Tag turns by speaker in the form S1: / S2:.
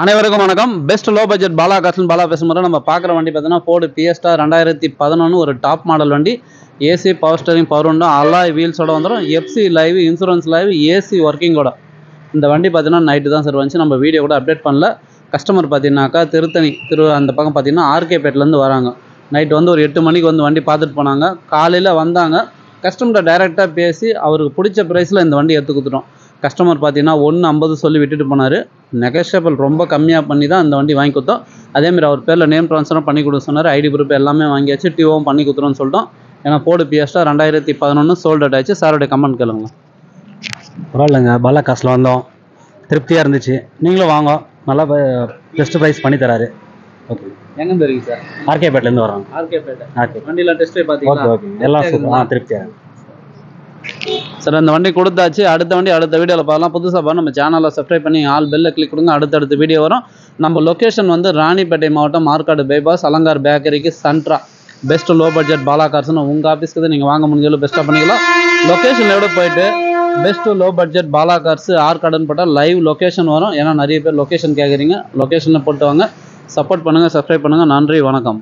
S1: அனைவருக்கும் வணக்கம். Best low budget Bala கார்ஸ்னு பாலா பேசும்போது நம்ம பார்க்குற வண்டி பார்த்தீங்கன்னா ஃபோர்டு ஃபியஸ்டா 2011 ஒரு டாப் மாடல் வண்டி. AC power steering power window alloy வீல்ஸோட வந்துடும். FC live insurance live AC ஒர்க்கிங்கோட இந்த வண்டி பார்த்தீங்கன்னா நைட்டு தான் சார் வந்துச்சு. நம்ம வீடியோ கூட அப்டேட் பண்ணல. கஸ்டமர் பார்த்தீங்கன்னாக்கா திருத்தணி அந்த பக்கம் பார்த்தீங்கன்னா ஆர்கேபேட்லேருந்து வராங்க. நைட்டு வந்து ஒரு 8 மணிக்கு வந்து வண்டி பார்த்துட்டு போனாங்க. காலையில் வந்தாங்க. கஸ்டமர்கிட்ட டைரெக்டாக பேசி அவருக்கு பிடிச்ச ப்ரைஸில் இந்த வண்டி எடுத்து கொடுத்துட்டோம். கஸ்டமர் பார்த்தீங்கன்னா 150 சொல்லி விட்டுட்டு போனார். நெகோஷியபிள் ரொம்ப கம்மியாக பண்ணி தான் இந்த வண்டி வாங்கி கொடுத்தோம். அதேமாதிரி அவர் பேரில் நேம் ட்ரான்ஸ்ஃபரும் பண்ணி கொடுக்க சொன்னார். ஐடி ப்ரூஃப் எல்லாமே வாங்கியாச்சு. டிஓவும் பண்ணி கொடுத்துருன்னு சொல்லிட்டோம். ஏன்னா ஃபோர்டு ஃபியஸ்டா 2011 சோல்ட் அவுட் ஆயிடுச்சு. சாரோடைய கமெண்ட் கேளுங்களா.
S2: பரவாயில்லைங்க, பாலா காசில் வந்தோம், திருப்தியாக இருந்துச்சு. நீங்களும் வாங்க, நல்லா பெஸ்ட் ப்ரைஸ் பண்ணி தராரு. ஓகே,
S1: எங்கேருந்து இருக்கீங்க சார்?
S2: ஆர்கேபேட்லேருந்து வரோம்.
S1: ஆர்கேபேட்டை வண்டியில் டெஸ்ட் ட்ரைவ் பார்த்தீங்களா?
S2: ஓகே, எல்லாம் சூப்பர், திருப்தியாக
S1: சார். அந்த வண்டி கொடுத்தாச்சு. அடுத்த வண்டி அடுத்த வீடியோவில் பார்க்கலாம். புதுசாக பார்த்து நம்ம சேனலில் சப்ஸ்கிரைப் பண்ணி ஆல் பெல்ல கிளிக் கொடுங்க. அடுத்தடுத்த வீடியோ வரும். நம்ம லொக்கேஷன் வந்து ராணிப்பேட்டை மாவட்டம், மார்க்காடு பைபாஸ், அலங்கார் பேக்கரிக்கு சென்ட்ரா. பெஸ்ட் லோ பட்ஜெட் பாலா கார்ஸ்னு உங்கள் ஆஃபீஸ்க்கு தான் நீங்கள் வாங்க முடிஞ்சளவு பெஸ்ட்டாக பண்ணிக்கலாம். லொக்கேஷனோட போயிட்டு best low budget Bala cars ஆர்காடுன்னு போட்டால் லைவ் லொக்கேஷன் வரும். ஏன்னா நிறைய பேர் லொக்கேஷன் கேட்குறீங்க. லொக்கேஷனில் போட்டு வாங்க. சப்போர்ட் பண்ணுங்கள், சப்ஸ்கிரைப் பண்ணுங்கள். நன்றி, வணக்கம்.